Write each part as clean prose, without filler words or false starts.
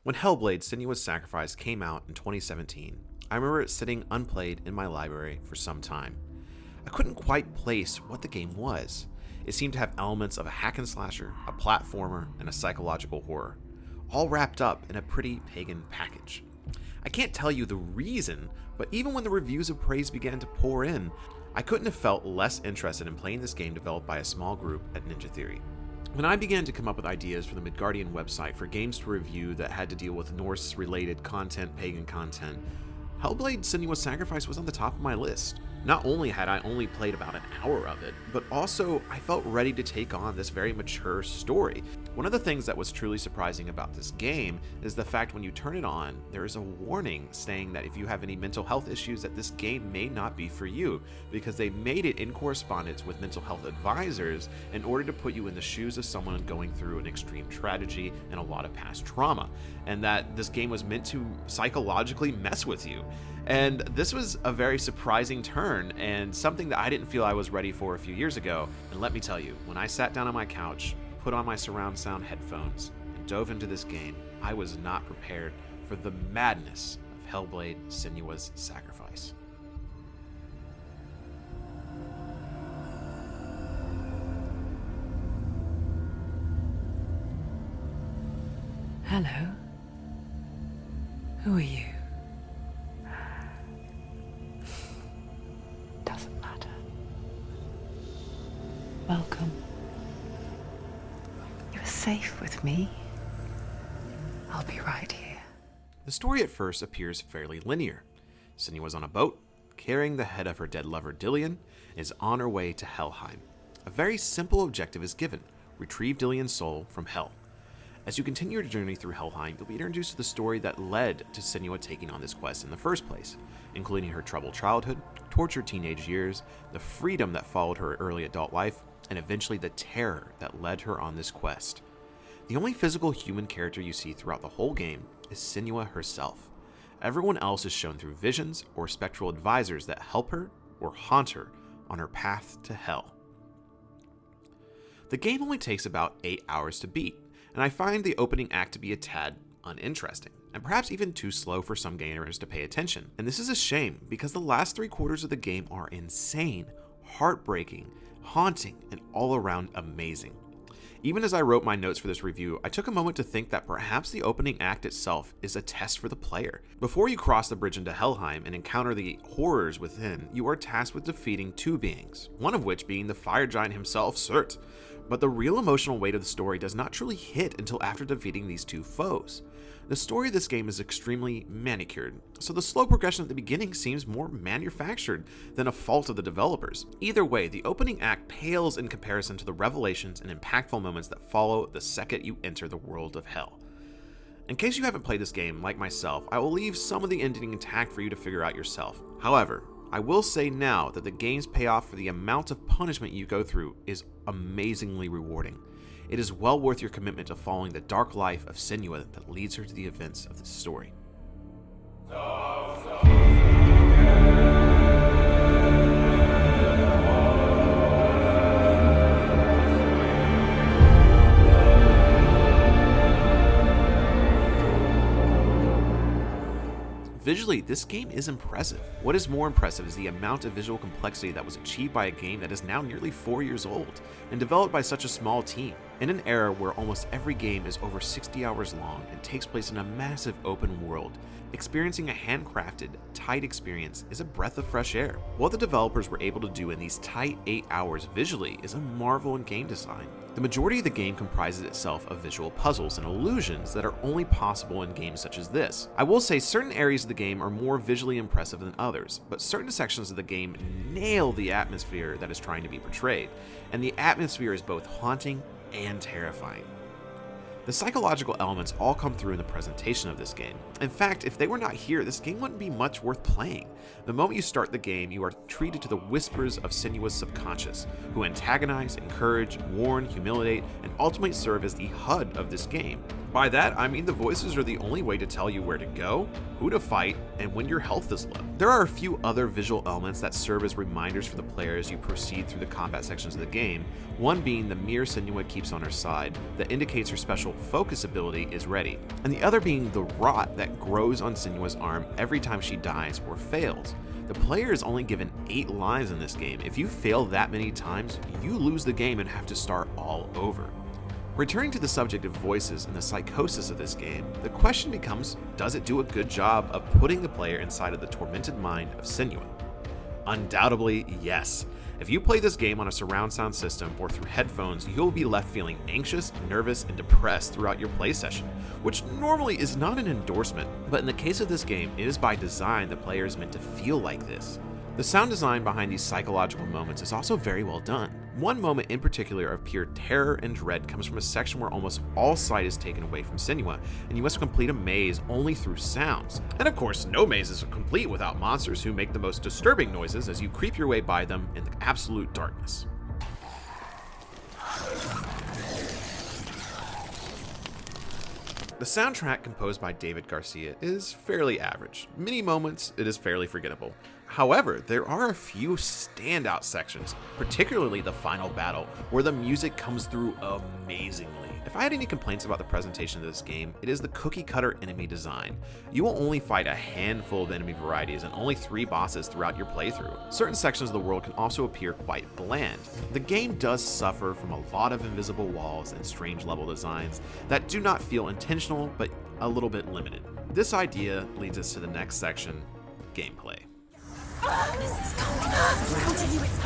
When Hellblade: Senua's Sacrifice came out in 2017, I remember it sitting unplayed in my library for some time. I couldn't quite place what the game was. It seemed to have elements of a hack and slasher, a platformer, and a psychological horror, all wrapped up in a pretty pagan package. I can't tell you the reason, but even when the reviews of praise began to pour in, I couldn't have felt less interested in playing this game developed by a small group at Ninja Theory. When I began to come up with ideas for the Midgardian website for games to review that had to deal with Norse-related content, pagan content, Hellblade: Senua's Sacrifice was on the top of my list. Not only had I only played about an hour of it, but also I felt ready to take on this very mature story. One of the things that was truly surprising about this game is the fact when you turn it on, there is a warning saying that if you have any mental health issues that this game may not be for you, because they made it in correspondence with mental health advisors in order to put you in the shoes of someone going through an extreme tragedy and a lot of past trauma, and that this game was meant to psychologically mess with you. And this was a very surprising turn and something that I didn't feel I was ready for a few years ago. And let me tell you, when I sat down on my couch, put on my surround sound headphones, and dove into this game, I was not prepared for the madness of Hellblade: Senua's Sacrifice. Hello. Who are you? Doesn't matter. Welcome. You're safe with me. I'll be right here. The story at first appears fairly linear. Senua's on a boat, carrying the head of her dead lover Dillian, and is on her way to Helheim. A very simple objective is given: retrieve Dillian's soul from Hell. As you continue your journey through Helheim, you'll be introduced to the story that led to Senua taking on this quest in the first place, including her troubled childhood, tortured teenage years, the freedom that followed her early adult life, and eventually the terror that led her on this quest. The only physical human character you see throughout the whole game is Senua herself. Everyone else is shown through visions or spectral advisors that help her or haunt her on her path to Hell. The game only takes about 8 hours to beat, and I find the opening act to be a tad uninteresting, and perhaps even too slow for some gamers to pay attention. And this is a shame, because the last 3/4 of the game are insane, heartbreaking, haunting, and all around amazing. Even as I wrote my notes for this review, I took a moment to think that perhaps the opening act itself is a test for the player. Before you cross the bridge into Helheim and encounter the horrors within, you are tasked with defeating two beings, one of which being the fire giant himself, Surt. But the real emotional weight of the story does not truly hit until after defeating these two foes. The story of this game is extremely manicured, so the slow progression at the beginning seems more manufactured than a fault of the developers. Either way, the opening act pales in comparison to the revelations and impactful moments that follow the second you enter the world of Hell. In case you haven't played this game, like myself, I will leave some of the ending intact for you to figure out yourself. However, I will say now that the game's payoff for the amount of punishment you go through is amazingly rewarding. It is well worth your commitment to following the dark life of Senua that leads her to the events of this story. Visually, this game is impressive. What is more impressive is the amount of visual complexity that was achieved by a game that is now nearly 4 years old and developed by such a small team. In an era where almost every game is over 60 hours long and takes place in a massive open world, experiencing a handcrafted, tight experience is a breath of fresh air. What the developers were able to do in these tight 8 hours visually is a marvel in game design. The majority of the game comprises itself of visual puzzles and illusions that are only possible in games such as this. I will say certain areas of the game are more visually impressive than others, but certain sections of the game nail the atmosphere that is trying to be portrayed, and the atmosphere is both haunting and terrifying. The psychological elements all come through in the presentation of this game. In fact, if they were not here, this game wouldn't be much worth playing. The moment you start the game, you are treated to the whispers of Senua's subconscious, who antagonize, encourage, warn, humiliate, and ultimately serve as the HUD of this game. By that, I mean the voices are the only way to tell you where to go, who to fight, and when your health is low. There are a few other visual elements that serve as reminders for the player as you proceed through the combat sections of the game, one being the mirror Senua keeps on her side that indicates her special special focus ability is ready, and the other being the rot that grows on Senua's arm every time she dies or fails. The player is only given 8 lives in this game. If you fail that many times, you lose the game and have to start all over. Returning to the subject of voices and the psychosis of this game, the question becomes, does it do a good job of putting the player inside of the tormented mind of Senua? Undoubtedly, yes. If you play this game on a surround sound system or through headphones, you'll be left feeling anxious, nervous, and depressed throughout your play session, which normally is not an endorsement, but in the case of this game, it is by design the player is meant to feel like this. The sound design behind these psychological moments is also very well done. One moment in particular of pure terror and dread comes from a section where almost all sight is taken away from Senua, and you must complete a maze only through sounds. And of course, no maze is complete without monsters who make the most disturbing noises as you creep your way by them in the absolute darkness. The soundtrack, composed by David Garcia, is fairly average. Many moments, it is fairly forgettable. However, there are a few standout sections, particularly the final battle, where the music comes through amazingly. If I had any complaints about the presentation of this game, it is the cookie-cutter enemy design. You will only fight a handful of enemy varieties and only 3 bosses throughout your playthrough. Certain sections of the world can also appear quite bland. The game does suffer from a lot of invisible walls and strange level designs that do not feel intentional, but a little bit limited. This idea leads us to the next section, gameplay. This is coming. I'll tell you it's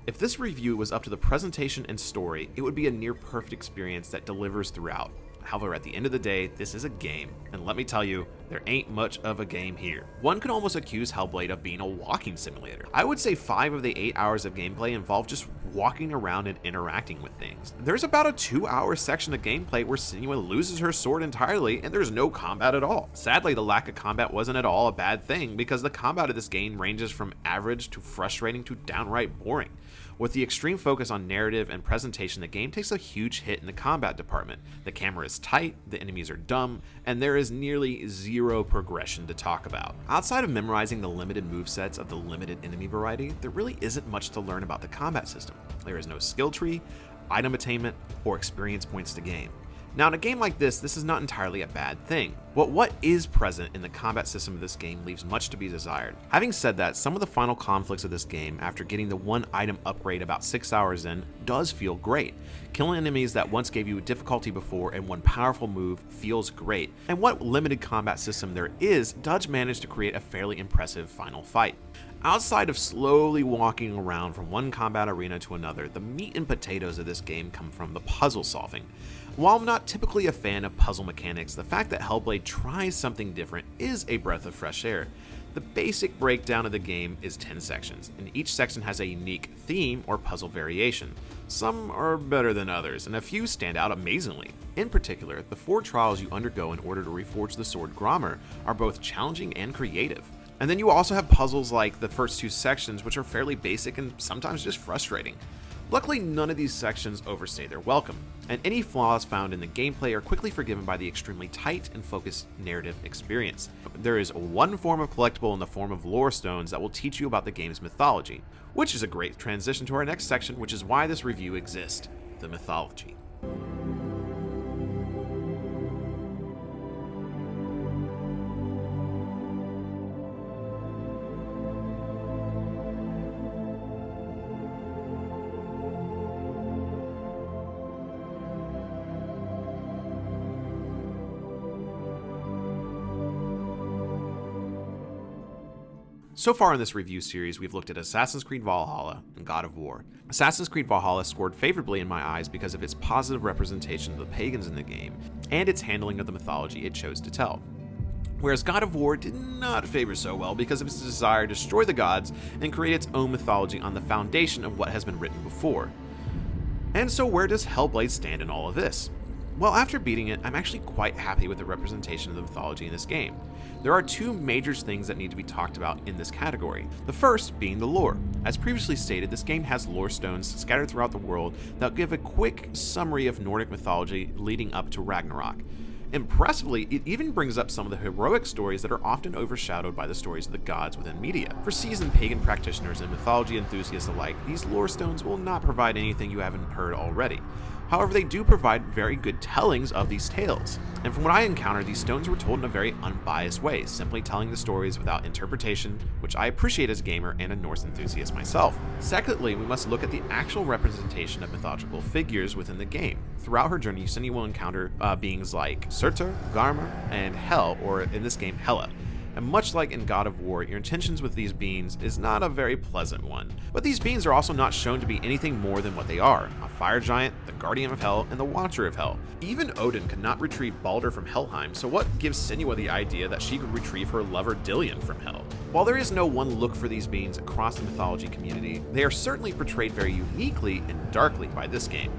If this review was up to the presentation and story, it would be a near perfect experience that delivers throughout. However, at the end of the day, this is a game, and let me tell you, there ain't much of a game here. One could almost accuse Hellblade of being a walking simulator. I would say 5 of the 8 hours of gameplay involve just walking around and interacting with things. There's about a 2-hour section of gameplay where Senua loses her sword entirely and there's no combat at all. Sadly, the lack of combat wasn't at all a bad thing because the combat of this game ranges from average to frustrating to downright boring. With the extreme focus on narrative and presentation, the game takes a huge hit in the combat department. The camera is tight, the enemies are dumb, and there is nearly zero progression to talk about. Outside of memorizing the limited movesets of the limited enemy variety, there really isn't much to learn about the combat system. There is no skill tree, item attainment, or experience points to gain. Now, in a game like this is not entirely a bad thing, but what is present in the combat system of this game leaves much to be desired. Having said that, some of the final conflicts of this game, after getting the 1 item upgrade about 6 hours in, does feel great. Killing enemies that once gave you difficulty before in one powerful move feels great, and what limited combat system there is does manage to create a fairly impressive final fight. Outside of slowly walking around from one combat arena to another, the meat and potatoes of this game come from the puzzle solving. While I'm not typically a fan of puzzle mechanics, the fact that Hellblade tries something different is a breath of fresh air. The basic breakdown of the game is 10 sections, and each section has a unique theme or puzzle variation. Some are better than others, and a few stand out amazingly. In particular, the 4 trials you undergo in order to reforge the sword Grommer are both challenging and creative. And then you also have puzzles like the first 2 sections, which are fairly basic and sometimes just frustrating. Luckily, none of these sections overstay their welcome, and any flaws found in the gameplay are quickly forgiven by the extremely tight and focused narrative experience. There is one form of collectible in the form of lore stones that will teach you about the game's mythology, which is a great transition to our next section, which is why this review exists, the mythology. So far in this review series, we've looked at Assassin's Creed Valhalla and God of War. Assassin's Creed Valhalla scored favorably in my eyes because of its positive representation of the pagans in the game and its handling of the mythology it chose to tell. Whereas God of War did not favor so well because of its desire to destroy the gods and create its own mythology on the foundation of what has been written before. And so where does Hellblade stand in all of this? Well, after beating it, I'm actually quite happy with the representation of the mythology in this game. There are 2 major things that need to be talked about in this category. The first being the lore. As previously stated, this game has lore stones scattered throughout the world that give a quick summary of Nordic mythology leading up to Ragnarok. Impressively, it even brings up some of the heroic stories that are often overshadowed by the stories of the gods within media. For seasoned pagan practitioners and mythology enthusiasts alike, these lore stones will not provide anything you haven't heard already. However, they do provide very good tellings of these tales. And from what I encountered, these stones were told in a very unbiased way, simply telling the stories without interpretation, which I appreciate as a gamer and a Norse enthusiast myself. Secondly, we must look at the actual representation of mythological figures within the game. Throughout her journey, Senua will encounter beings like Surtur, Garma, and Hel, or in this game, Hela. And much like in God of War, your intentions with these beings is not a very pleasant one. But these beings are also not shown to be anything more than what they are: a fire giant, the guardian of Hell, and the watcher of Hell. Even Odin could not retrieve Baldur from Helheim, so what gives Senua the idea that she could retrieve her lover Dillion from Hell? While there is no one look for these beings across the mythology community, they are certainly portrayed very uniquely and darkly by this game.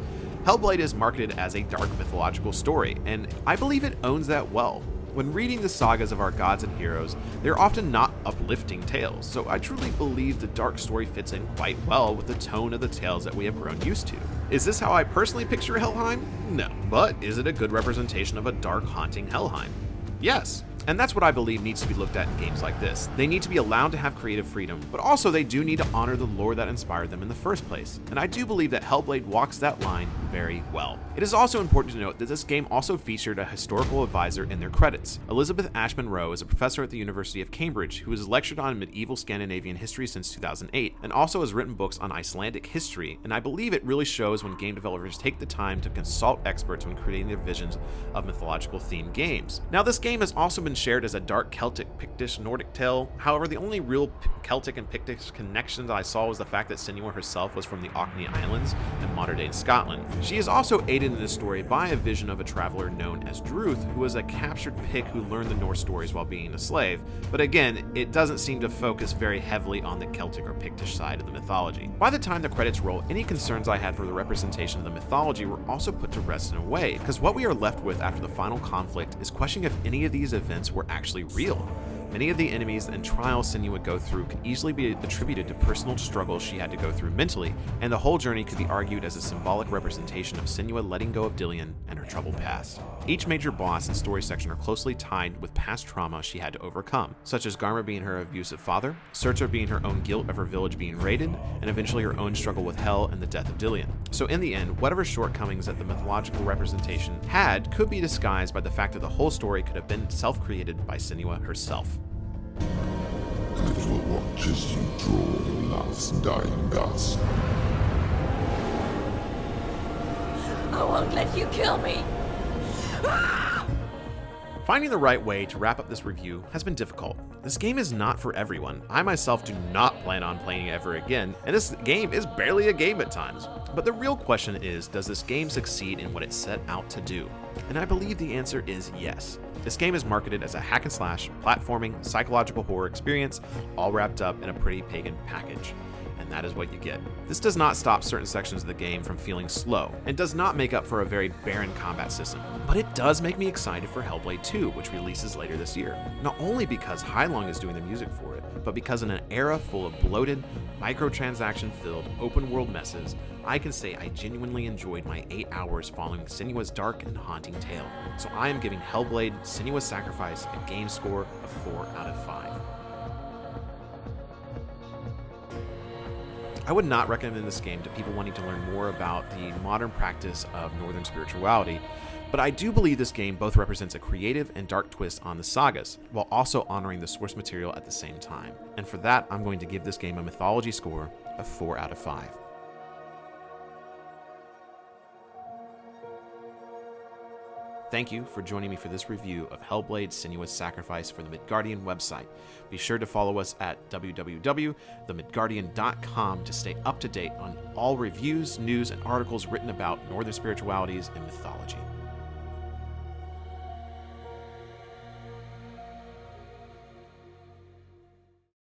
Hellblade is marketed as a dark mythological story, and I believe it owns that well. When reading the sagas of our gods and heroes, they're often not uplifting tales, so I truly believe the dark story fits in quite well with the tone of the tales that we have grown used to. Is this how I personally picture Helheim? No. But is it a good representation of a dark, haunting Helheim? Yes. And that's what I believe needs to be looked at in games like this. They need to be allowed to have creative freedom, but also they do need to honor the lore that inspired them in the first place. And I do believe that Hellblade walks that line very well. It is also important to note that this game also featured a historical advisor in their credits. Elizabeth Ashman Rowe is a professor at the University of Cambridge who has lectured on medieval Scandinavian history since 2008, and also has written books on Icelandic history, and I believe it really shows when game developers take the time to consult experts when creating their visions of mythological themed games. Now, this game has also been shared as a dark Celtic, Pictish, Nordic tale. However, the only real Celtic and Pictish connections I saw was the fact that Senua herself was from the Orkney Islands in modern-day Scotland. She is also aided in this story by a vision of a traveler known as Druth, who was a captured Pict who learned the Norse stories while being a slave. But again, it doesn't seem to focus very heavily on the Celtic or Pictish side of the mythology. By the time the credits roll, any concerns I had for the representation of the mythology were also put to rest in a way, because what we are left with after the final conflict is questioning if any of these events were actually real. Many of the enemies and trials Senua would go through could easily be attributed to personal struggles she had to go through mentally, and the whole journey could be argued as a symbolic representation of Senua letting go of Dillion and her troubled past. Each major boss and story section are closely tied with past trauma she had to overcome, such as Garma being her abusive father, Surtur being her own guilt of her village being raided, and eventually her own struggle with Hel and the death of Dillion. So in the end, whatever shortcomings that the mythological representation had could be disguised by the fact that the whole story could have been self-created by Senua herself. Little watches you draw last dying gasp. I won't let you kill me. Finding the right way to wrap up this review has been difficult. This game is not for everyone. I myself do not plan on playing it ever again, and this game is barely a game at times. But the real question is, does this game succeed in what it set out to do? And I believe the answer is yes. This game is marketed as a hack and slash, platforming, psychological horror experience, all wrapped up in a pretty pagan package. And that is what you get. This does not stop certain sections of the game from feeling slow, and does not make up for a very barren combat system. But it does make me excited for Hellblade 2, which releases later this year. Not only because Heilong is doing the music for it, but because in an era full of bloated, microtransaction-filled, open-world messes, I can say I genuinely enjoyed my 8 hours following Senua's dark and haunting tale. So I am giving Hellblade: Senua's Sacrifice a game score of 4 out of 5. I would not recommend this game to people wanting to learn more about the modern practice of Northern spirituality, but I do believe this game both represents a creative and dark twist on the sagas, while also honoring the source material at the same time. And for that, I'm going to give this game a mythology score of 4 out of 5. Thank you for joining me for this review of Hellblade: Senua's Sacrifice for the Midgardian website. Be sure to follow us at www.themidgardian.com to stay up to date on all reviews, news, and articles written about Northern spiritualities and mythology.